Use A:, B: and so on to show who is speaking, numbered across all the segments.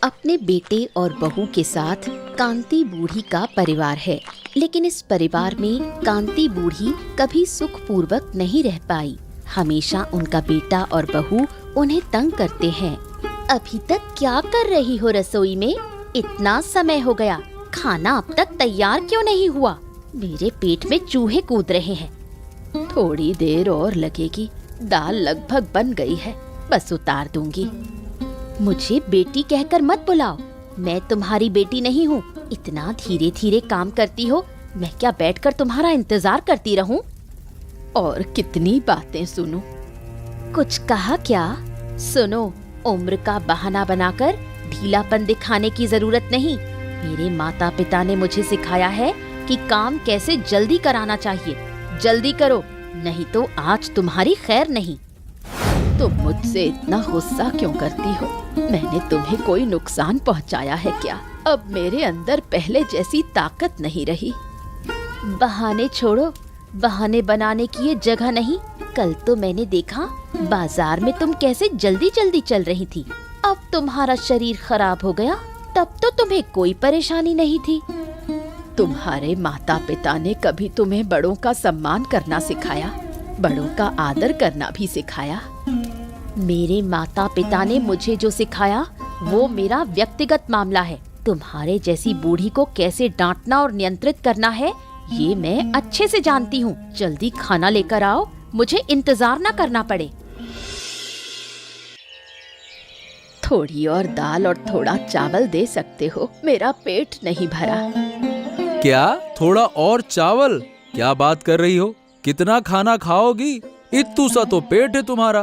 A: अपने बेटे और बहू के साथ कांति बूढ़ी का परिवार है, लेकिन इस परिवार में कांति बूढ़ी कभी सुखपूर्वक नहीं रह पाई। हमेशा उनका बेटा और बहू उन्हें तंग करते हैं। अभी तक क्या कर रही हो रसोई में? इतना समय हो गया, खाना अब तक तैयार क्यों नहीं हुआ? मेरे पेट में चूहे कूद रहे हैं। थोड़ी देर और लगेगी, दाल लगभग बन गई है, बस उतार दूंगी। मुझे बेटी कहकर मत बुलाओ, मैं तुम्हारी बेटी नहीं हूँ। इतना धीरे धीरे काम करती हो, मैं क्या बैठकर तुम्हारा इंतजार करती रहूं? और कितनी बातें सुनूं? कुछ कहा क्या? सुनो, उम्र का बहाना बनाकर ढीलापन दिखाने की जरूरत नहीं। मेरे माता पिता ने मुझे सिखाया है कि काम कैसे जल्दी कराना चाहिए। जल्दी करो, नहीं तो आज तुम्हारी खैर नहीं। तुम मुझसे इतना गुस्सा क्यों करती हो? मैंने तुम्हें कोई नुकसान पहुंचाया है क्या? अब मेरे अंदर पहले जैसी ताकत नहीं रही। बहाने छोड़ो, बहाने बनाने की ये जगह नहीं। कल तो मैंने देखा बाजार में तुम कैसे जल्दी जल्दी चल रही थी। अब तुम्हारा शरीर खराब हो गया, तब तो तुम्हें कोई परेशानी नहीं थी। तुम्हारे माता पिता ने कभी तुम्हें बड़ों का सम्मान करना सिखाया, बड़ों का आदर करना भी सिखाया। मेरे माता पिता ने मुझे जो सिखाया वो मेरा व्यक्तिगत मामला है। तुम्हारे जैसी बूढ़ी को कैसे डांटना और नियंत्रित करना है ये मैं अच्छे से जानती हूँ। जल्दी खाना लेकर आओ, मुझे इंतजार न करना पड़े। थोड़ी और दाल और थोड़ा चावल दे सकते हो? मेरा पेट नहीं भरा।
B: क्या? थोड़ा और चावल? क्या बात कर रही हो? कितना खाना खाओगी? इत्तू सा तो पेट है तुम्हारा।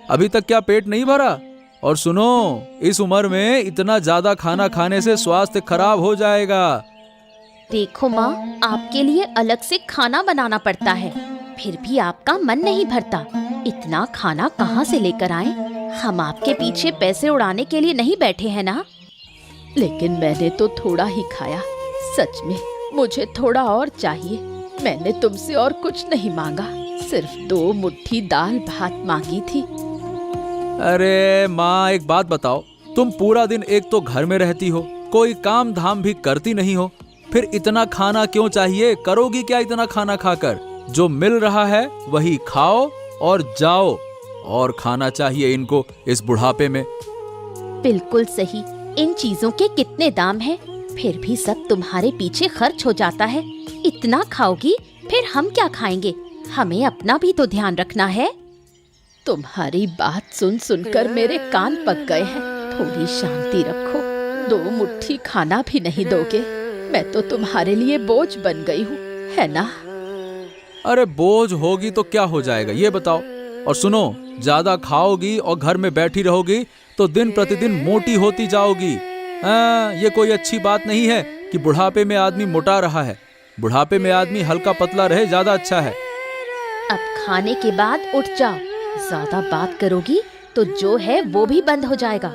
B: अभी तक क्या पेट नहीं भरा? और सुनो, इस उम्र में इतना ज्यादा खाना खाने से स्वास्थ्य खराब हो जाएगा।
A: देखो माँ, आपके लिए अलग से खाना बनाना पड़ता है, फिर भी आपका मन नहीं भरता। इतना खाना कहाँ से लेकर आए? हम आपके पीछे पैसे उड़ाने के लिए नहीं बैठे हैं ना। लेकिन मैंने तो थोड़ा ही खाया। सच में मुझे थोड़ा और चाहिए। मैंने तुमसे और कुछ नहीं मांगा, सिर्फ 2 मुट्ठी दाल भात मांगी थी।
B: अरे माँ, एक बात बताओ, तुम पूरा दिन एक तो घर में रहती हो, कोई काम धाम भी करती नहीं हो, फिर इतना खाना क्यों चाहिए? करोगी क्या इतना खाना खाकर? जो मिल रहा है वही खाओ और जाओ। और खाना चाहिए इनको इस बुढ़ापे में।
A: बिल्कुल सही। इन चीजों के कितने दाम हैं, फिर भी सब तुम्हारे पीछे खर्च हो जाता है। इतना खाओगी फिर हम क्या खाएंगे? हमें अपना भी तो ध्यान रखना है। तुम्हारी बात सुन सुनकर मेरे कान पक गए हैं। थोड़ी शांति रखो। 2 मुट्ठी खाना भी नहीं दोगे? मैं तो तुम्हारे लिए बोझ बन गई हूँ, है ना?
B: अरे बोझ होगी तो क्या हो जाएगा, ये बताओ। और सुनो, ज्यादा खाओगी और घर में बैठी रहोगी तो दिन प्रतिदिन मोटी होती जाओगी। ये कोई अच्छी बात नहीं है कि बुढ़ापे में आदमी मोटा रहा है। बुढ़ापे में आदमी हल्का पतला रहे, ज्यादा अच्छा है।
A: अब खाने के बाद उठ जाओ। ज्यादा बात करोगी तो जो है वो भी बंद हो जाएगा।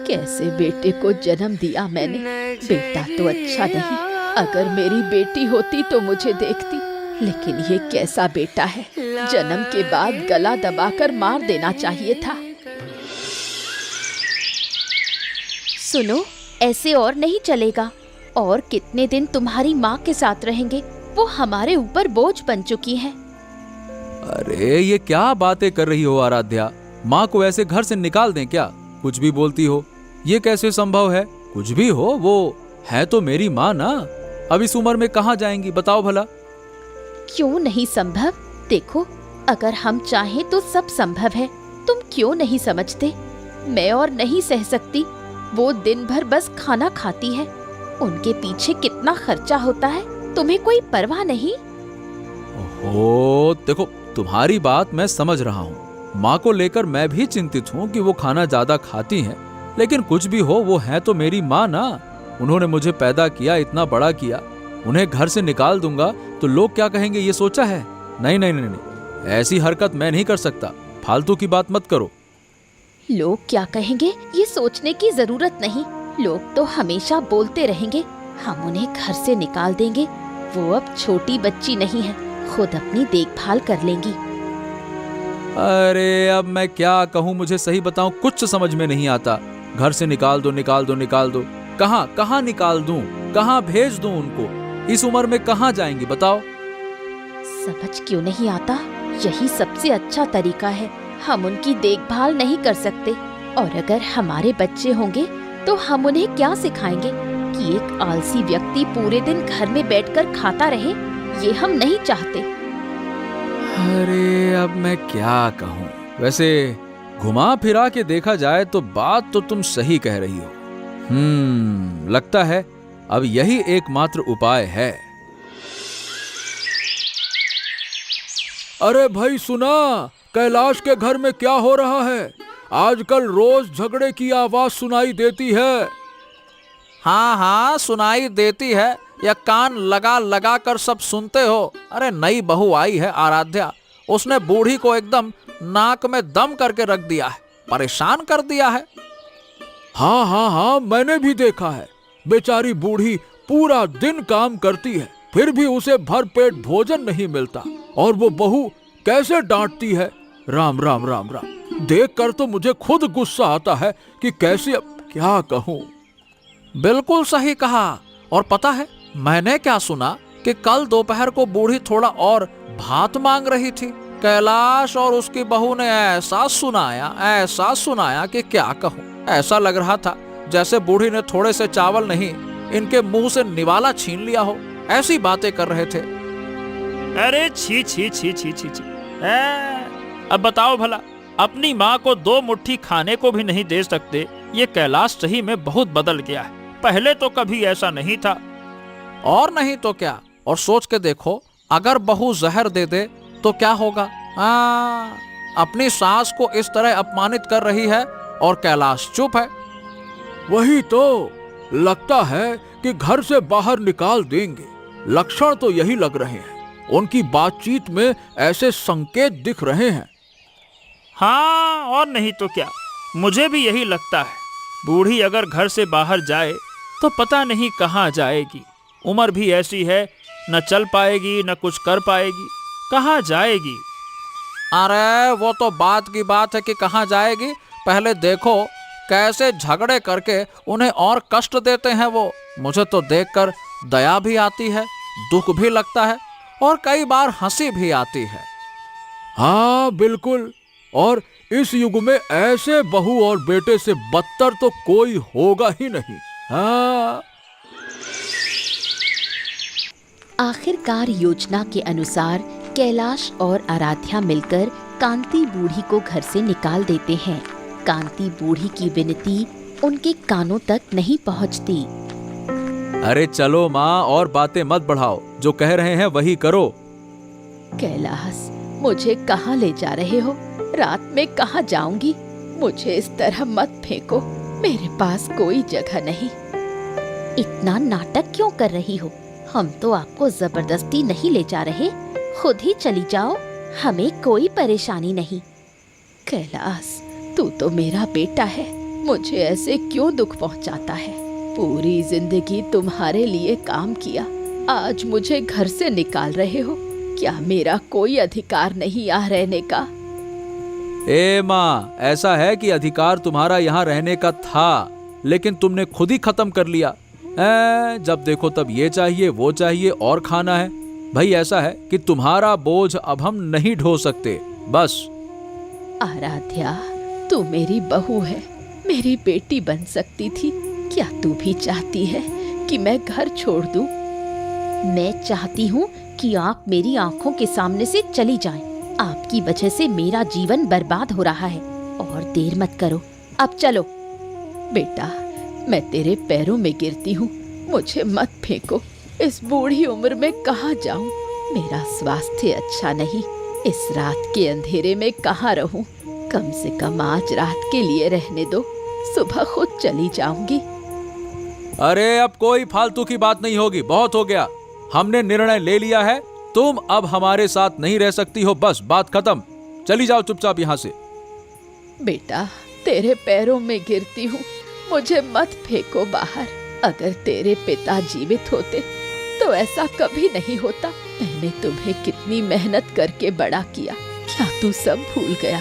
A: कैसे बेटे को जन्म दिया मैंने। बेटा तो अच्छा नहीं, अगर मेरी बेटी होती तो मुझे देखती, लेकिन ये कैसा बेटा है। जन्म के बाद गला दबाकर मार देना चाहिए था। सुनो, ऐसे और नहीं चलेगा। और कितने दिन तुम्हारी माँ के साथ रहेंगे? वो हमारे ऊपर बोझ बन चुकी है।
B: अरे ये क्या बातें कर रही हो आराध्या? माँ को ऐसे घर से निकाल दें क्या? कुछ भी बोलती हो, ये कैसे संभव है? कुछ भी हो, वो है तो मेरी माँ ना। अब इस उम्र में कहाँ जाएंगी बताओ भला?
A: क्यों नहीं संभव? देखो, अगर हम चाहें तो सब संभव है। तुम क्यों नहीं समझते? मैं और नहीं सह सकती। वो दिन भर बस खाना खाती है। उनके पीछे कितना खर्चा होता है, तुम्हें कोई परवाह नहीं?
B: ओहो, देखो तुम्हारी बात मैं समझ रहा हूँ। माँ को लेकर मैं भी चिंतित हूँ कि वो खाना ज्यादा खाती हैं, लेकिन कुछ भी हो, वो है तो मेरी माँ ना। उन्होंने मुझे पैदा किया, इतना बड़ा किया। उन्हें घर से निकाल दूंगा तो लोग क्या कहेंगे, ये सोचा है? नहीं नहीं नहीं नहीं, ऐसी हरकत मैं नहीं कर सकता। फालतू की बात मत करो।
A: लोग क्या कहेंगे ये सोचने की जरूरत नहीं। लोग तो हमेशा बोलते रहेंगे। हम उन्हें घर से निकाल देंगे। वो अब छोटी बच्ची नहीं है, खुद अपनी देखभाल कर लेंगी।
B: अरे अब मैं क्या कहूँ, मुझे सही बताऊं, कुछ समझ में नहीं आता। घर से निकाल दो, निकाल दो, निकाल दो। कहाँ कहाँ निकाल दूं, कहाँ भेज दूं उनको? इस उम्र में कहाँ जाएंगी बताओ?
A: समझ क्यों नहीं आता? यही सबसे अच्छा तरीका है। हम उनकी देखभाल नहीं कर सकते, और अगर हमारे बच्चे होंगे तो हम उन्हें क्या सिखाएंगे कि एक आलसी व्यक्ति पूरे दिन घर में बैठकर खाता रहे? ये हम नहीं चाहते।
B: अरे अब मैं क्या कहूँ। वैसे घुमा फिरा के देखा जाए तो बात तो तुम सही कह रही हो। लगता है अब यही एकमात्र उपाय है। अरे भाई सुना, कैलाश के घर में क्या हो रहा है? आजकल रोज झगड़े की आवाज सुनाई देती है।
C: हाँ हाँ सुनाई देती है, या कान लगा लगा कर सब सुनते हो? अरे नई बहू आई है आराध्या, उसने बूढ़ी को एकदम नाक में दम करके रख दिया है, परेशान कर दिया है।
B: हाँ हाँ हाँ, मैंने भी देखा है। बेचारी बूढ़ी पूरा दिन काम करती है, फिर भी उसे भरपेट भोजन नहीं मिलता, और वो बहू कैसे डांटती है। राम राम राम राम, देखकर तो मुझे खुद गुस्सा आता है कि कैसे, अब क्या कहूँ।
C: बिल्कुल सही कहा। और पता है मैंने क्या सुना कि कल दोपहर को बूढ़ी थोड़ा और भात मांग रही थी। कैलाश और उसकी बहू ने ऐसा सुनाया कि क्या कहूँ। ऐसा लग रहा था जैसे बूढ़ी ने थोड़े से चावल नहीं, इनके मुंह से निवाला छीन लिया हो। ऐसी बातें कर रहे थे।
D: अरे छी छी छी छी छी छी। अब बताओ भला, अपनी माँ को 2 मुट्ठी खाने को भी नहीं दे सकते। ये कैलाश सही में बहुत बदल गया है, पहले तो कभी ऐसा नहीं था।
C: और नहीं तो क्या। और सोच के देखो, अगर बहू जहर दे दे तो क्या होगा? अपनी सास को इस तरह अपमानित कर रही है और कैलाश चुप है।
B: वही तो, लगता है कि घर से बाहर निकाल देंगे। लक्षण तो यही लग रहे हैं। उनकी बातचीत में ऐसे संकेत दिख रहे हैं।
D: हाँ और नहीं तो क्या, मुझे भी यही लगता है। बूढ़ी अगर घर से बाहर जाए तो पता नहीं कहाँ जाएगी। उम्र भी ऐसी है, न चल पाएगी न कुछ कर पाएगी, कहाँ जाएगी?
C: अरे वो तो बात की बात है कि कहाँ जाएगी। पहले देखो कैसे झगड़े करके उन्हें और कष्ट देते हैं वो। मुझे तो देखकर दया भी आती है, दुख भी लगता है, और कई बार हंसी भी आती है।
B: हाँ बिल्कुल, और इस युग में ऐसे बहू और बेटे से बदतर तो कोई होगा ही नहीं। हाँ।
A: आखिरकार योजना के अनुसार कैलाश और आराध्या मिलकर कांति बूढ़ी को घर से निकाल देते हैं। कांति बूढ़ी की विनती उनके कानों तक नहीं पहुंचती।
B: अरे चलो माँ, और बातें मत बढ़ाओ, जो कह रहे हैं वही करो।
A: कैलाश, मुझे कहाँ ले जा रहे हो? रात में कहाँ जाऊंगी? मुझे इस तरह मत फेंको, मेरे पास कोई जगह नहीं। इतना नाटक क्यों कर रही हो? हम तो आपको जबरदस्ती नहीं ले जा रहे, खुद ही चली जाओ, हमें कोई परेशानी नहीं। कैलाश, तू तो मेरा बेटा है, मुझे ऐसे क्यों दुख पहुंचाता है? पूरी जिंदगी तुम्हारे लिए काम किया, आज मुझे घर से निकाल रहे हो। क्या मेरा कोई अधिकार नहीं यहाँ रहने का?
B: ए माँ, ऐसा है कि अधिकार तुम्हारा यहाँ रहने का था, लेकिन तुमने खुद ही खत्म कर लिया। जब देखो तब ये चाहिए वो चाहिए और खाना है। भाई ऐसा है कि तुम्हारा बोझ अब हम नहीं ढो सकते, बस।
A: आराध्या, तू मेरी बहू है, मेरी बेटी बन सकती थी। क्या तू भी चाहती है कि मैं घर छोड़ दूं? मैं चाहती हूँ कि आप मेरी आंखों के सामने से चली जाएं। आपकी वजह से मेरा जीवन बर्बाद हो रहा है, और देर मत करो, अब चलो। बेटा, मैं तेरे पैरों में गिरती हूँ, मुझे मत फेंको। इस बूढ़ी उम्र में कहाँ जाऊँ? मेरा स्वास्थ्य अच्छा नहीं, इस रात के अंधेरे में कहाँ रहूँ? कम से कम आज रात के लिए रहने दो, सुबह खुद चली जाऊंगी।
B: अरे अब कोई फालतू की बात नहीं होगी, बहुत हो गया। हमने निर्णय ले लिया है, तुम अब हमारे साथ नहीं रह सकती हो, बस बात खत्म। चली जाओ चुपचाप यहाँ से।
A: बेटा, तेरे पैरों में गिरती हूँ, मुझे मत फेंको बाहर। अगर तेरे पिता जीवित होते तो ऐसा कभी नहीं होता। मैंने तुम्हें कितनी मेहनत करके बड़ा किया, क्या तू सब भूल गया?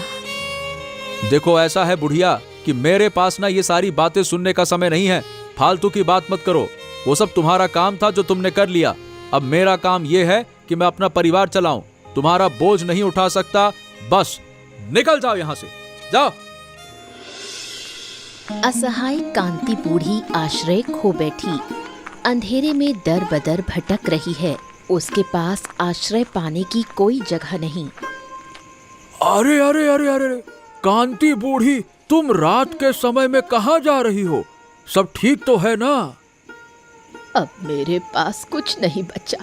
B: देखो ऐसा है बुढ़िया कि मेरे पास ना ये सारी बातें सुनने का समय नहीं है। फालतू की बात मत करो। वो सब तुम्हारा काम था जो तुमने कर लिया। अब मेरा काम ये है कि मैं अपना परिवार चलाऊं। तुम्हारा बोझ नहीं उठा सकता। बस निकल जाओ यहां से, जाओ।
A: असहाय कांति बूढ़ी आश्रय खो बैठी। अंधेरे में दर बदर भटक रही है। उसके पास आश्रय पाने की कोई जगह नहीं।
C: अरे अरे अरे अरे, कांति बूढ़ी, तुम रात के समय में कहाँ जा रही हो? सब ठीक तो है ना?
A: अब मेरे पास कुछ नहीं बचा।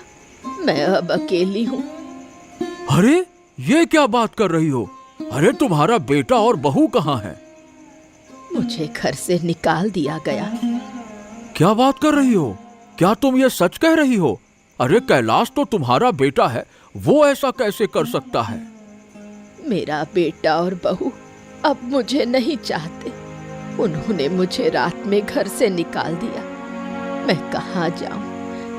A: मैं अब अकेली हूँ।
C: अरे ये क्या बात कर रही हो? अरे तुम्हारा बेटा और बहू कहाँ है?
A: मुझे घर से निकाल दिया गया।
C: क्या बात कर रही हो? क्या तुम ये सच कह रही हो? अरे कैलाश तो तुम्हारा बेटा है, वो ऐसा कैसे कर सकता है?
A: मेरा बेटा और बहू अब मुझे नहीं चाहते। उन्होंने मुझे रात में घर से निकाल दिया। मैं कहाँ जाऊं,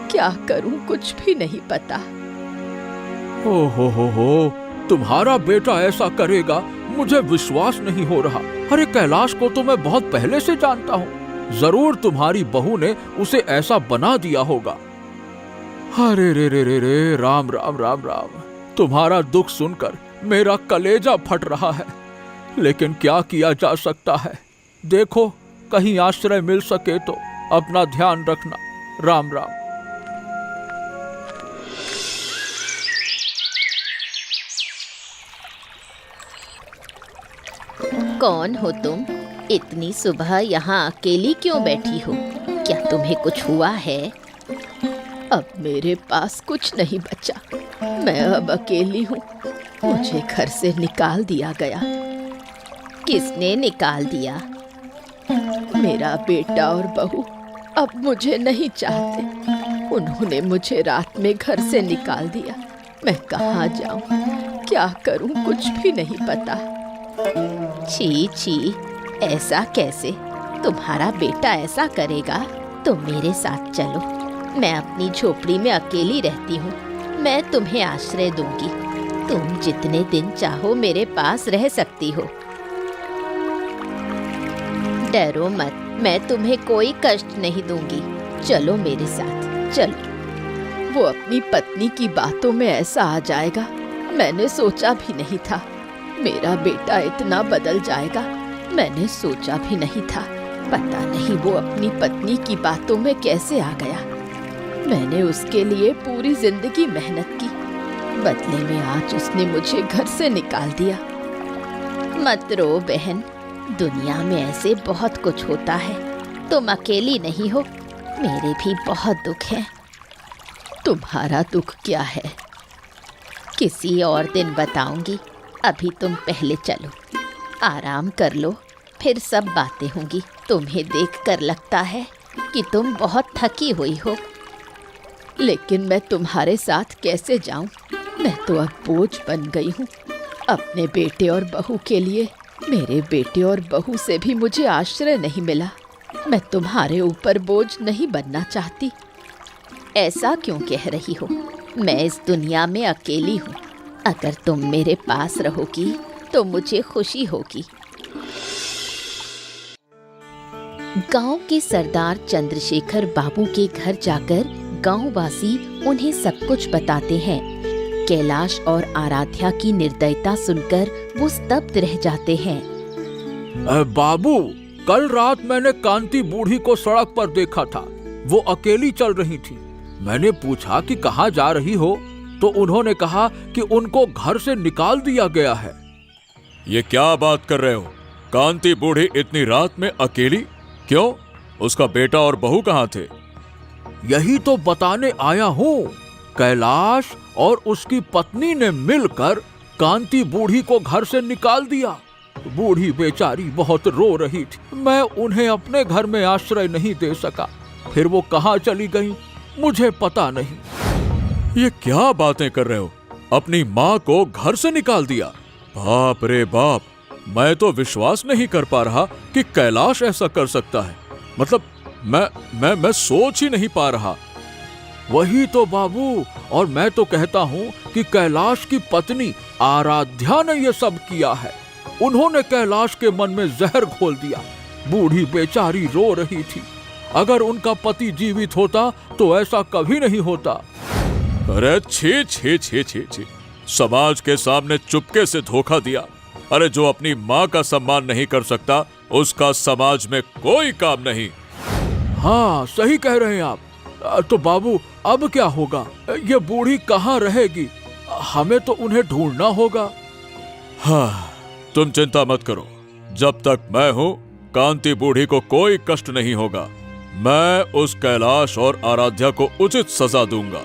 A: क्या करूं, कुछ भी नहीं पता।
C: ओ हो, तुम्हारा बेटा ऐसा करेगा, मुझे विश्वास नहीं हो रहा। अरे कैलाश को तो मैं बहुत पहले से जानता हूँ। जरूर तुम्हारी बहू ने उसे ऐसा बना दिया होगा। अरे रे रे रे रे, राम राम राम राम। तुम्हारा दुख सुनकर मेरा कलेजा फट रहा है, लेकिन क्या किया जा सकता है। देखो, कहीं आश्रय मिल सके तो अपना ध्यान रखना। राम राम।
A: कौन हो तुम? इतनी सुबह यहाँ अकेली क्यों बैठी हो? क्या तुम्हें कुछ हुआ है? अब मेरे पास कुछ नहीं बचा। मैं अब अकेली हूँ। मुझे घर से निकाल दिया गया। किसने निकाल दिया? मेरा बेटा और बहू अब मुझे नहीं चाहते। उन्होंने मुझे रात में घर से निकाल दिया। मैं कहाँ जाऊँ, क्या करूँ, कुछ भी नहीं पता। छी छी, ऐसा कैसे? तुम्हारा बेटा ऐसा करेगा? तुम मेरे साथ चलो। मैं अपनी झोपड़ी में अकेली रहती हूँ। मैं तुम्हें आश्रय दूंगी। तुम जितने दिन चाहो मेरे पास रह सकती हो। डरो मत, मैं तुम्हें कोई कष्ट नहीं दूंगी। चलो मेरे साथ, चलो। वो अपनी पत्नी की बातों में ऐसा आ जाएगा, मैंने सोचा भी नहीं था। मेरा बेटा इतना बदल जाएगा, मैंने सोचा भी नहीं था। पता नहीं वो अपनी पत्नी की बातों में कैसे आ गया। मैंने उसके लिए पूरी जिंदगी मेहनत की, बदले में आज उसने मुझे घर से निकाल दिया। मत रो बहन, दुनिया में ऐसे बहुत कुछ होता है। तुम अकेली नहीं हो, मेरे भी बहुत दुख है। तुम्हारा दुख क्या है? किसी और दिन बताऊंगी। अभी तुम पहले चलो, आराम कर लो, फिर सब बातें होंगी। तुम्हें देखकर लगता है कि तुम बहुत थकी हुई हो। लेकिन मैं तुम्हारे साथ कैसे जाऊं? मैं तो अब बोझ बन गई हूँ अपने बेटे और बहू के लिए। मेरे बेटे और बहू से भी मुझे आश्रय नहीं मिला। मैं तुम्हारे ऊपर बोझ नहीं बनना चाहती। ऐसा क्यों कह रही हो? मैं इस दुनिया में अकेली हूँ। अगर तुम मेरे पास रहोगी तो मुझे खुशी होगी। गांव के सरदार चंद्रशेखर बाबू के घर जाकर गांववासी उन्हें सब कुछ बताते हैं। कैलाश और आराध्या की निर्दयता सुनकर वो स्तब्ध रह जाते हैं।
C: बाबू, कल रात मैंने कांति बूढ़ी को सड़क पर देखा था। वो अकेली चल रही थी। मैंने पूछा कि कहाँ जा रही हो, तो उन्होंने कहा कि उनको घर से निकाल दिया गया है।
E: ये क्या बात कर रहे हो? कांति बूढ़ी इतनी रात में अकेली क्यों? उसका बेटा और बहू कहाँ थे?
C: यही तो बताने आया हूँ। कैलाश और उसकी पत्नी ने मिलकर कांति बूढ़ी को घर से निकाल दिया। बूढ़ी बेचारी बहुत रो रही थी। मैं उन्हें अपने घर में आश्रय नहीं दे सका। फिर वो कहाँ चली गई मुझे पता नहीं।
E: ये क्या बातें कर रहे हो? अपनी माँ को घर से निकाल दिया? बाप रे बाप, मैं तो विश्वास नहीं कर पा रहा कि कैलाश ऐसा कर सकता है। मतलब मैं सोच ही नहीं पा रहा।
C: वही तो बाबू, और मैं तो कहता हूँ कि कैलाश की पत्नी आराध्या ने ये सब किया है।
E: उन्होंने कैलाश के मन में जहर घोल दिया। बूढ़ी बेचारी रो रही थी। अगर उनका पति जीवित होता तो ऐसा कभी नहीं होता। अरे छी छी छी छी छी, समाज के सामने चुपके से धोखा दिया। अरे जो अपनी माँ का सम्मान नहीं कर सकता उसका समाज में कोई काम नहीं। हाँ सही कह रहे हैं आप। तो बाबू अब क्या होगा? ये बूढ़ी कहाँ रहेगी? हमें तो उन्हें ढूंढना होगा। हाँ तुम चिंता मत करो, जब तक मैं हूँ कांति बूढ़ी को कोई कष्ट नहीं होगा। मैं उस कैलाश और आराध्या को उचित सजा दूंगा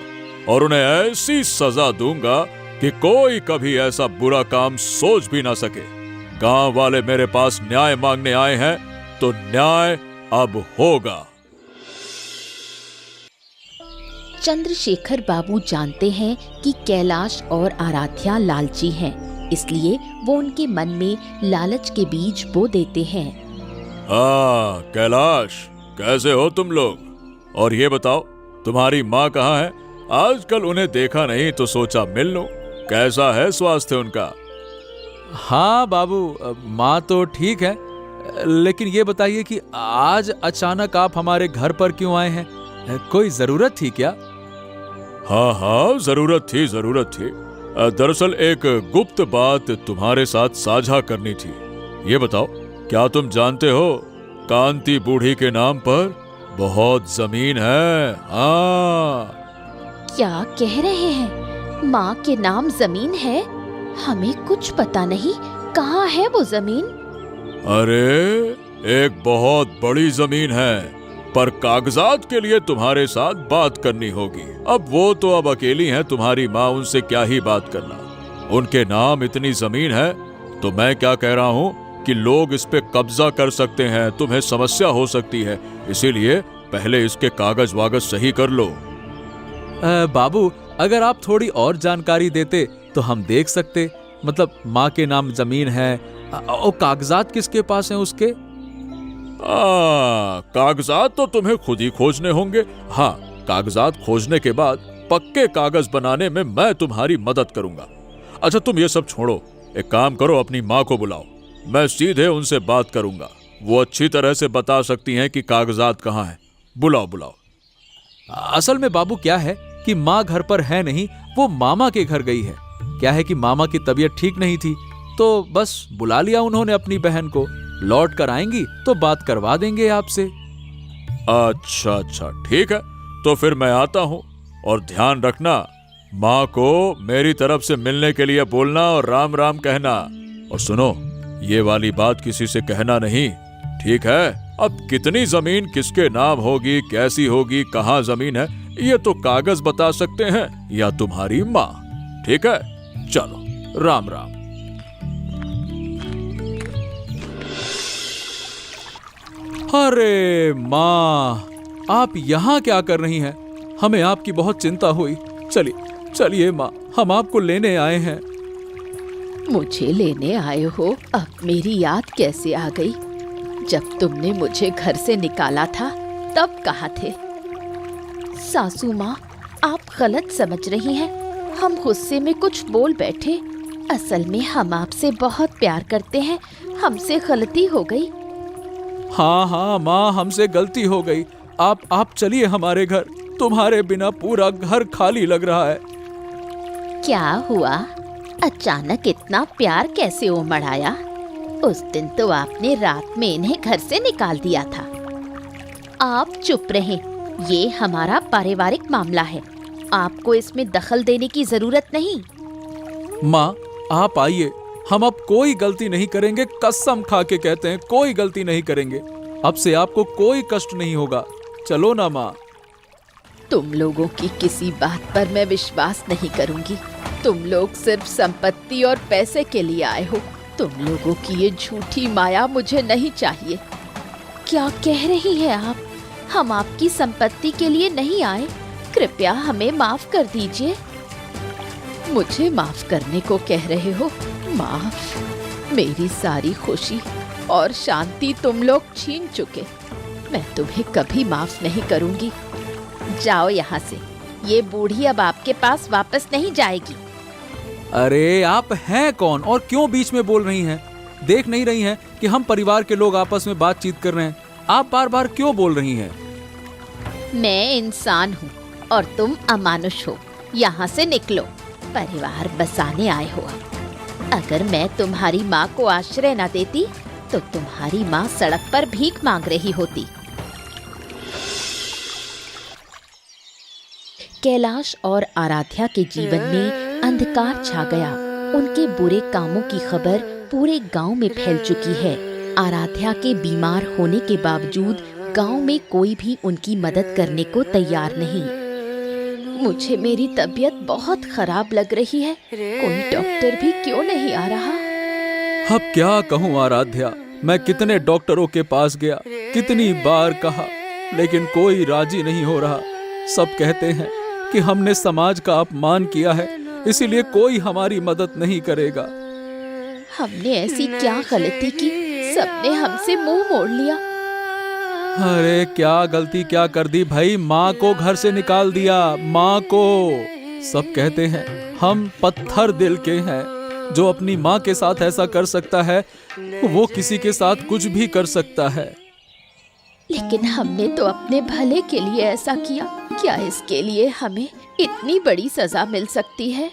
E: और उन्हें ऐसी सजा दूंगा कि कोई कभी ऐसा बुरा काम सोच भी ना सके। गांव वाले मेरे पास न्याय मांगने आए हैं तो न्याय अब होगा।
A: चंद्रशेखर बाबू जानते हैं कि कैलाश और आराध्या लालची हैं, इसलिए वो उनके मन में लालच के बीज बो देते हैं।
E: हाँ कैलाश, कैसे हो तुम लोग? और ये बताओ तुम्हारी माँ कहाँ है? आजकल उन्हें देखा नहीं तो सोचा मिल लूं। कैसा है स्वास्थ्य उनका?
B: हाँ बाबू, माँ तो ठीक है, लेकिन ये बताइए कि आज अचानक आप हमारे घर पर क्यों आए हैं? कोई जरूरत थी क्या?
E: हाँ हाँ जरूरत थी। दरअसल एक गुप्त बात तुम्हारे साथ साझा करनी थी। ये बताओ, क्या तुम जानते हो कांति बूढ़ी के नाम पर बहुत जमीन है? हाँ।
A: क्या कह रहे हैं? माँ के नाम जमीन है? हमें कुछ पता नहीं। कहाँ है वो जमीन?
E: अरे एक बहुत बड़ी जमीन है, पर कागजात के लिए तुम्हारे साथ बात करनी होगी। अब अकेली हैं तुम्हारी माँ, उनसे क्या ही बात करना। उनके नाम इतनी जमीन है तो मैं क्या कह रहा हूँ कि लोग इस पे कब्जा कर सकते हैं, तुम्हें समस्या हो सकती है। इसीलिए पहले इसके कागज वागज सही कर लो।
B: बाबू, अगर आप थोड़ी और जानकारी देते तो हम देख सकते। मतलब माँ के नाम जमीन है और कागजात किसके पास हैं उसके?
E: कागजात तो तुम्हें खुद ही खोजने होंगे। हाँ, कागजात खोजने के बाद पक्के कागज बनाने में मैं तुम्हारी मदद करूंगा। अच्छा तुम ये सब छोड़ो, एक काम करो, अपनी माँ को बुलाओ, मैं सीधे उनसे बात करूंगा। वो अच्छी तरह से बता सकती हैं कि कागजात कहाँ हैं। बुलाओ।
B: असल में बाबू क्या है कि माँ घर पर है नहीं, वो मामा के घर गई है। क्या है कि मामा की तबीयत ठीक नहीं थी, तो बस बुला लिया उन्होंने अपनी बहन को। लौट कर आएंगी तो बात करवा देंगे आपसे।
E: अच्छा ठीक है, तो फिर मैं आता हूँ। और ध्यान रखना, माँ को मेरी तरफ से मिलने के लिए बोलना और राम राम कहना। और सुनो, ये वाली बात किसी से कहना नहीं, ठीक है? अब कितनी जमीन किसके नाम होगी, कैसी होगी, कहाँ जमीन है, ये तो कागज बता सकते हैं या तुम्हारी माँ। ठीक है, चलो राम राम।
B: अरे माँ, आप यहाँ क्या कर रही हैं? हमें आपकी बहुत चिंता हुई। चलिए माँ, हम आपको लेने आए हैं।
A: मुझे लेने आए हो? अब मेरी याद कैसे आ गई? जब तुमने मुझे घर से निकाला था तब कहाँ थे? सासू माँ, आप गलत समझ रही हैं। हम गुस्से में कुछ बोल बैठे। असल में हम आपसे बहुत प्यार करते हैं, हमसे गलती हो गई।
B: हाँ माँ, हमसे गलती हो गई। आप चलिए हमारे घर। तुम्हारे बिना पूरा घर खाली लग रहा है।
A: क्या हुआ? अचानक इतना प्यार कैसे उमड़ आया? उस दिन तो आपने रात में इन्हें घर से निकाल दिया था। आप चुप रहें, ये हमारा पारिवारिक मामला है, आपको इसमें दखल देने की जरूरत नहीं।
B: माँ, आप आइए, हम अब कोई गलती नहीं करेंगे। कसम खा के कहते हैं, कोई गलती नहीं करेंगे। अब से आपको कोई कष्ट नहीं होगा। चलो ना माँ।
A: तुम लोगों की किसी बात पर मैं विश्वास नहीं करूंगी। तुम लोग सिर्फ संपत्ति और पैसे के लिए आए हो। तुम लोगों की ये झूठी माया मुझे नहीं चाहिए। क्या कह रही हैं आप? हम आपकी संपत्ति के लिए नहीं आए। कृपया हमें माफ कर दीजिए। मुझे माफ करने को कह रहे हो? माफ? मेरी सारी खुशी और शांति तुम लोग छीन चुके। मैं तुम्हें कभी माफ नहीं करूंगी। जाओ यहाँ से। ये बूढ़ी अब आपके पास वापस नहीं जाएगी।
B: अरे आप हैं कौन और क्यों बीच में बोल रही हैं? देख नहीं रही हैं कि हम परिवार के लोग आपस में बातचीत कर रहे हैं? आप बार बार क्यों बोल रही हैं?
A: मैं इंसान हूँ और तुम अमानुष हो। यहाँ से निकलो, परिवार बसाने आए हो। अगर मैं तुम्हारी माँ को आश्रय न देती तो तुम्हारी माँ सड़क पर भीख मांग रही होती। कैलाश और आराध्या के जीवन में अंधकार छा गया। उनके बुरे कामों की खबर पूरे गांव में फैल चुकी है। आराध्या के बीमार होने के बावजूद गांव में कोई भी उनकी मदद करने को तैयार नहीं। मुझे मेरी तबीयत बहुत खराब लग रही है, कोई डॉक्टर भी क्यों नहीं आ रहा?
B: अब क्या कहूँ आराध्या, मैं कितने डॉक्टरों के पास गया, कितनी बार कहा, लेकिन कोई राजी नहीं हो रहा। सब कहते हैं कि हमने समाज का अपमान किया है, इसीलिए कोई हमारी मदद नहीं करेगा।
A: हमने ऐसी क्या गलती की, सबने हमसे मुंह मोड़ लिया।
B: अरे क्या गलती क्या कर दी भाई, माँ को घर से निकाल दिया, माँ को। सब कहते हैं हम पत्थर दिल के हैं, जो अपनी माँ के साथ ऐसा कर सकता है वो किसी के साथ कुछ भी कर सकता है।
A: लेकिन हमने तो अपने भले के लिए ऐसा किया, क्या इसके लिए हमें इतनी बड़ी सजा मिल सकती है?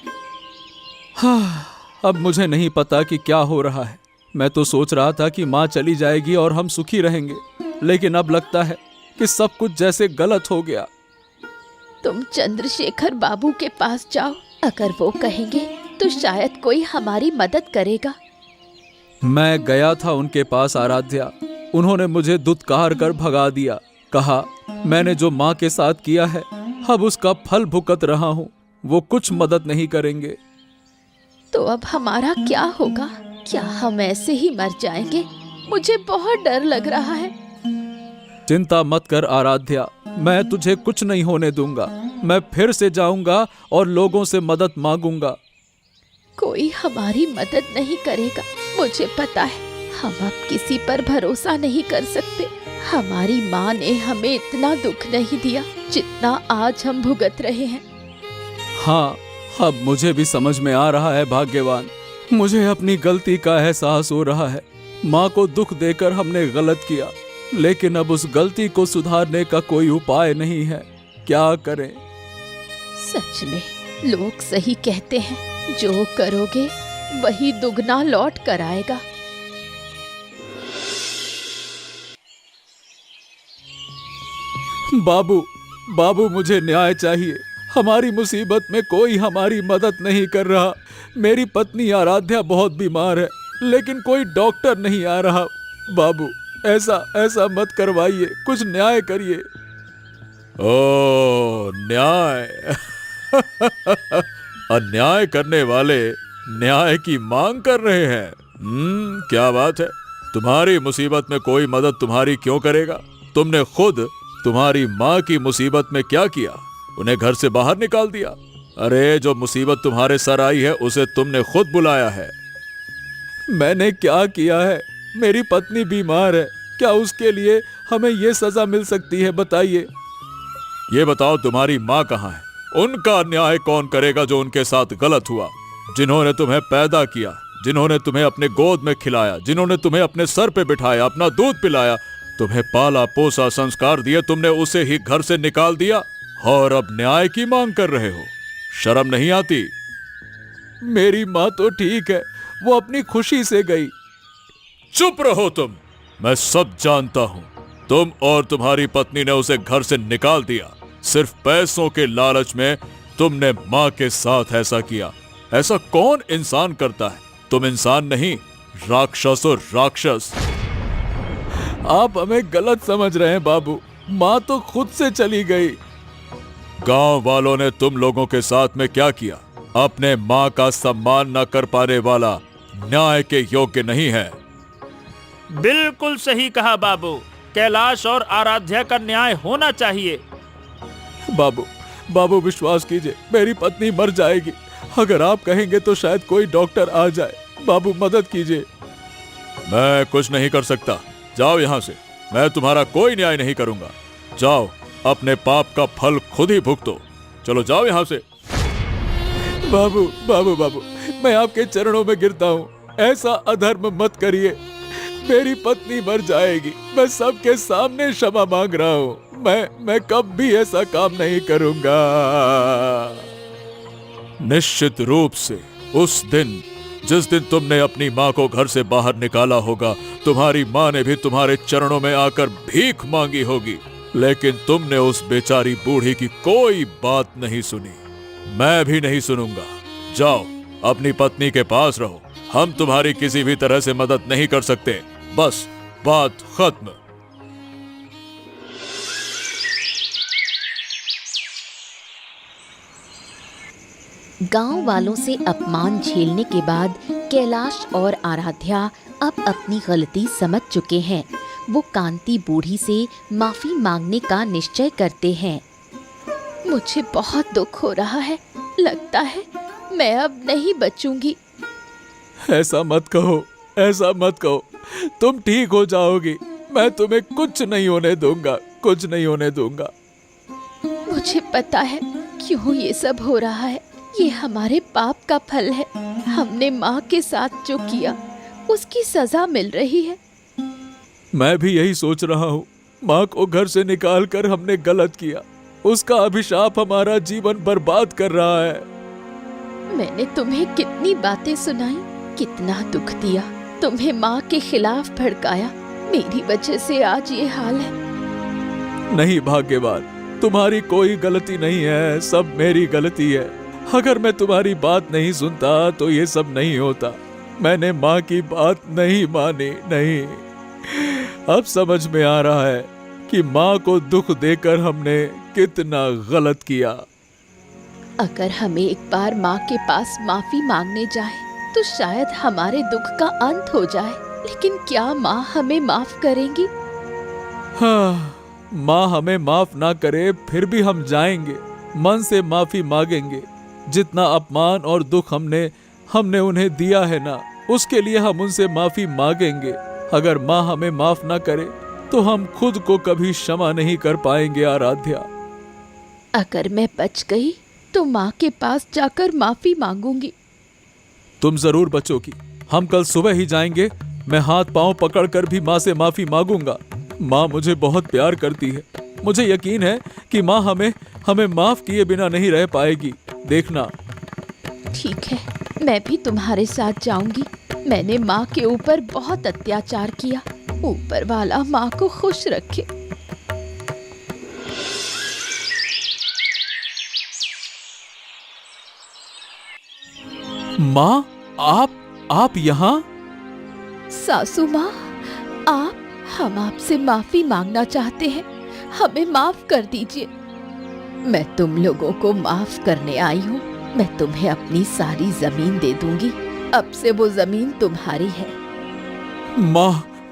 B: हाँ, अब मुझे नहीं पता कि क्या हो रहा है। मैं तो सोच रहा था कि माँ चली जाएगी और हम सुखी रहेंगे, लेकिन अब लगता है कि सब कुछ जैसे गलत हो गया।
A: तुम चंद्रशेखर बाबू के पास जाओ, अगर वो कहेंगे तो शायद कोई हमारी मदद करेगा।
B: मैं गया था उनके पास आराध्या, उन्होंने मुझे दुत्कार कर भगा दिया। कहा मैंने जो माँ के साथ किया है अब उसका फल भुगत रहा हूँ, वो कुछ मदद नहीं करेंगे।
A: तो अब हमारा क्या होगा? क्या हम ऐसे ही मर जाएंगे? मुझे बहुत डर लग रहा है।
B: चिंता मत कर आराध्या, मैं तुझे कुछ नहीं होने दूंगा। मैं फिर से जाऊंगा और लोगों से मदद मांगूंगा।
A: कोई हमारी मदद नहीं करेगा, मुझे पता है। हम अब किसी पर भरोसा नहीं कर सकते। हमारी माँ ने हमें इतना दुख नहीं दिया जितना आज हम भुगत रहे हैं।
B: हाँ, अब मुझे भी समझ में आ रहा है भाग्यवान, मुझे अपनी गलती का एहसास हो रहा है। माँ को दुख देकर हमने गलत किया, लेकिन अब उस गलती को सुधारने का कोई उपाय नहीं है। क्या करें?
A: सच में लोग सही कहते हैं, जो करोगे वही दुगना लौट कर आएगा।
B: बाबू, बाबू मुझे न्याय चाहिए। हमारी मुसीबत में कोई हमारी मदद नहीं कर रहा। मेरी पत्नी आराध्या बहुत बीमार है, लेकिन कोई डॉक्टर नहीं आ रहा। बाबू, ऐसा मत करवाइए, कुछ न्याय करिए।
E: ओ न्याय। अन्याय करने वाले न्याय की मांग कर रहे हैं। क्या बात है, तुम्हारी मुसीबत में कोई मदद तुम्हारी क्यों करेगा? तुमने खुद तुम्हारी माँ की मुसीबत में क्या किया? उन्हें घर से बाहर निकाल दिया। अरे जो मुसीबत तुम्हारे सर आई है उसे तुमने खुद बुलाया है।
B: मैंने क्या किया है? मेरी पत्नी बीमार है, क्या उसके लिए हमें ये सजा मिल सकती है? बताइए।
E: ये बताओ तुम्हारी माँ कहाँ है? उनका न्याय कौन करेगा जो उनके साथ गलत हुआ? जिन्होंने तुम्हें पैदा किया, जिन्होंने तुम्हें अपने गोद में खिलाया, जिन्होंने तुम्हें अपने सर पे बिठाया, अपना दूध पिलाया, तुम्हें पाला पोसा, संस्कार दिए, तुमने उसे ही घर से निकाल दिया और अब न्याय की मांग कर रहे हो। शर्म नहीं आती?
B: मेरी माँ तो ठीक है, वो अपनी खुशी से गई।
E: चुप रहो तुम, मैं सब जानता हूं। तुम और तुम्हारी पत्नी ने उसे घर से निकाल दिया, सिर्फ पैसों के लालच में तुमने माँ के साथ ऐसा किया। ऐसा कौन इंसान करता है? तुम इंसान नहीं, राक्षस और राक्षस।
B: आप हमें गलत समझ रहे हैं बाबू, माँ तो खुद से चली गई।
E: गांव वालों ने तुम लोगों के साथ में क्या किया? अपने माँ का सम्मान न कर पाने वाला न्याय के योग्य नहीं है।
D: बिल्कुल सही कहा बाबू, कैलाश और आराध्या का न्याय होना चाहिए।
B: बाबू विश्वास कीजिए, मेरी पत्नी मर जाएगी। अगर आप कहेंगे तो शायद कोई डॉक्टर आ जाए। बाबू मदद कीजिए।
E: मैं कुछ नहीं कर सकता, जाओ यहाँ से। मैं तुम्हारा कोई न्याय नहीं करूंगा। जाओ, अपने पाप का फल खुद ही भुगतो। चलो जाओ यहाँ से।
B: बाबू, मैं आपके चरणों में गिरता हूँ,
E: ऐसा अधर्म मत करिए। मेरी पत्नी मर जाएगी। मैं सबके सामने क्षमा मांग रहा हूँ। मैं कब भी ऐसा काम नहीं करूंगा। निश्चित रूप से उस दिन जिस दिन तुमने अपनी माँ को घर से बाहर निकाला होगा, तुम्हारी माँ ने भी तुम्हारे चरणों में आकर भीख मांगी होगी, लेकिन तुमने उस बेचारी बूढ़ी की कोई बात नहीं सुनी। मैं भी नहीं सुनूंगा। जाओ अपनी पत्नी के पास रहो। हम तुम्हारी किसी भी तरह से मदद नहीं कर सकते। बस बात खत्म।
A: गांव वालों से अपमान झेलने के बाद कैलाश और आराध्या अब अपनी गलती समझ चुके हैं। वो कांति बूढ़ी से माफी मांगने का निश्चय करते हैं। मुझे बहुत दुख हो रहा है। लगता है मैं अब नहीं बचूंगी।
E: ऐसा मत कहो, ऐसा मत कहो। तुम ठीक हो जाओगी। मैं तुम्हें कुछ नहीं होने दूंगा, कुछ नहीं होने दूंगा।
A: मुझे पता है क्यों ये सब हो रहा है। ये हमारे पाप का फल है। हमने माँ के साथ जो किया उसकी सजा मिल रही है।
E: मैं भी यही सोच रहा हूँ। माँ को घर से निकालकर हमने गलत किया। उसका अभिशाप हमारा जीवन बर्बाद कर रहा है।
A: मैंने तुम्हें कितनी बातें सुनाई, कितना दुख दिया, तुम्हें माँ के खिलाफ भड़काया। मेरी वजह से आज ये हाल है।
E: नहीं भाग्यवान, तुम्हारी कोई गलती नहीं है, सब मेरी गलती है। अगर मैं तुम्हारी बात नहीं सुनता तो ये सब नहीं होता। मैंने माँ की बात नहीं मानी। नहीं, अब समझ में आ रहा है कि माँ को दुख देकर हमने कितना गलत किया।
A: अगर हमें एक बार माँ के पास माफी मांगने जाए तो शायद हमारे दुख का अंत हो जाए। लेकिन क्या माँ हमें माफ करेंगी?
E: हाँ, माँ हमें माफ ना करे फिर भी हम जाएंगे, मन से माफी मांगेंगे। जितना अपमान और दुख हमने उन्हें दिया है ना, उसके लिए हम उनसे माफी मांगेंगे। अगर माँ हमें माफ ना करे तो हम खुद को कभी क्षमा नहीं कर पाएंगे। आराध्या,
A: अगर मैं बच गई तो माँ के पास जाकर माफी मांगूंगी।
E: तुम जरूर बचोगी। हम कल सुबह ही जाएंगे। मैं हाथ पांव पकड़कर भी माँ से माफी मांगूंगा। माँ मुझे बहुत प्यार करती है। मुझे यकीन है कि माँ हमें माफ किए बिना नहीं रह पाएगी। देखना।
A: ठीक है, मैं भी तुम्हारे साथ जाऊंगी। मैंने माँ के ऊपर बहुत अत्याचार किया। ऊपर वाला माँ को खुश रखे।
E: माँ, आप यहाँ?
A: सासू माँ, हम आपसे माफी मांगना चाहते हैं। हमें माफ कर दीजिए। मैं तुम लोगों को माफ करने आई हूँ। मैं तुम्हें अपनी सारी जमीन दे दूंगी। अब से वो जमीन तुम्हारी है।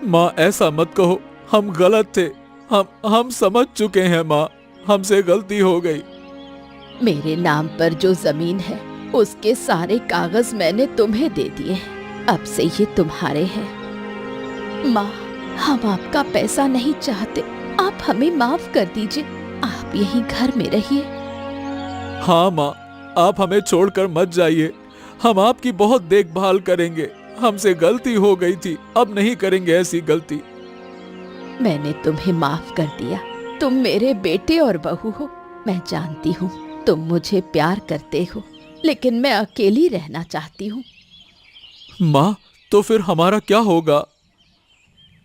E: माँ ऐसा मत कहो। हम गलत थे। हम समझ चुके हैं माँ। हमसे गलती हो गई।
A: मेरे नाम पर जो जमीन है उसके सारे कागज मैंने तुम्हें दे दिए हैं। अब से ये तुम्हारे हैं। माँ, हम आपका पैसा नहीं चाहते। आप हमें माफ कर दीजिए। आप यहीं घर में रहिए।
E: हाँ माँ, आप हमें छोड़कर मत जाइए। हम आपकी बहुत देखभाल करेंगे। हमसे गलती हो गई थी, अब नहीं करेंगे ऐसी गलती।
A: मैंने तुम्हें माफ कर दिया। तुम मेरे बेटे और बहू हो। मैं जानती हूँ तुम मुझे प्यार करते हो, लेकिन मैं अकेली रहना चाहती हूँ।
E: माँ, तो फिर हमारा क्या होगा?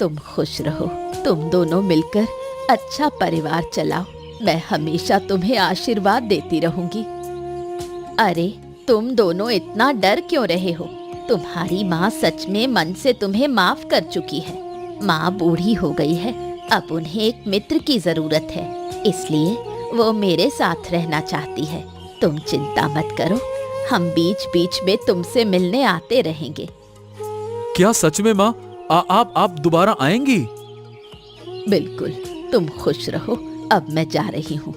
A: तुम खुश रहो। तुम दोनों मिलकर अच्छा परिवार चलाओ। मैं हमेशा तुम्हें आशीर्वाद देती रहूंगी। अरे, तुम दोनों इतना डर क्यों रहे हो? तुम्हारी माँ सच में मन से तुम्हें माफ कर चुकी है। माँ बूढ़ी हो गई है। अब उन्हें एक मित्र की जरूरत है, इसलिए वो मेरे साथ रहना चाहती है। तुम चिंता मत करो, हम बीच बीच में तुमसे मिलने आते रहेंगे।
E: क्या सच में माँ? आप दोबारा आएंगी?
A: बिल्कुल, तुम खुश रहो। अब मैं जा रही हूँ।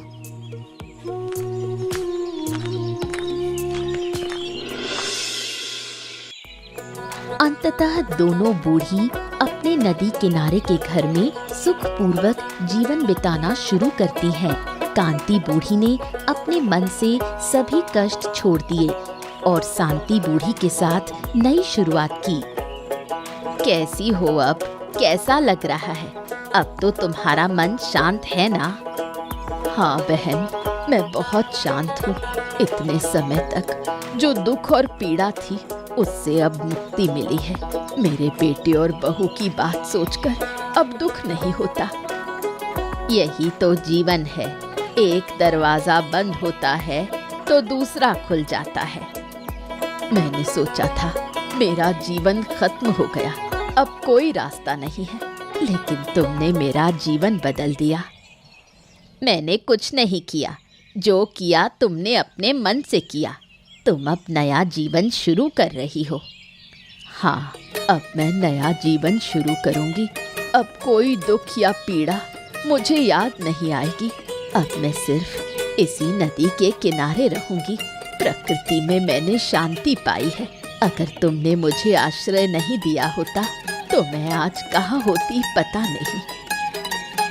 A: अंततः दोनों बूढ़ी अपने नदी किनारे के घर में सुखपूर्वक जीवन बिताना शुरू करती हैं। कांति बूढ़ी ने अपने मन से सभी कष्ट छोड़ दिए और शांति बूढ़ी के साथ नई शुरुआत की। कैसी हो अब? कैसा लग रहा है? अब तो तुम्हारा मन शांत है ना? हाँ बहन, मैं बहुत शांत हूँ। इतने समय तक जो दुख और पीड़ा थी उससे अब मुक्ति मिली है। मेरे बेटे और बहू की बात सोचकर अब दुख नहीं होता। यही तो जीवन है, एक दरवाजा बंद होता है तो दूसरा खुल जाता है। मैंने सोचा था मेरा जीवन खत्म हो गया, अब कोई रास्ता नहीं है, लेकिन तुमने मेरा जीवन बदल दिया। मैंने कुछ नहीं किया, जो किया तुमने अपने मन से किया। तुम अब नया जीवन शुरू कर रही हो। हाँ, अब मैं नया जीवन शुरू करूंगी। अब कोई दुख या पीड़ा मुझे याद नहीं आएगी। अब मैं सिर्फ इसी नदी के किनारे रहूंगी। प्रकृति में मैंने शांति पाई है। अगर तुमने मुझे आश्रय नहीं दिया होता तो मैं आज कहाँ होती पता नहीं।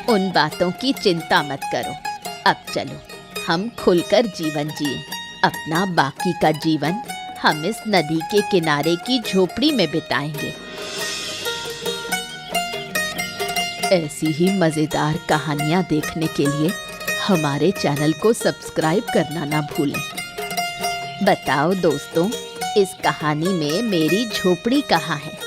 A: उन बातों की चिंता मत करो। अब चलो हम खुलकर जीवन जिए। अपना बाकी का जीवन हम इस नदी के किनारे की झोपड़ी में बिताएंगे। ऐसी ही मजेदार कहानियाँ देखने के लिए हमारे चैनल को सब्सक्राइब करना ना भूलें। बताओ दोस्तों, इस कहानी में मेरी झोपड़ी कहाँ है?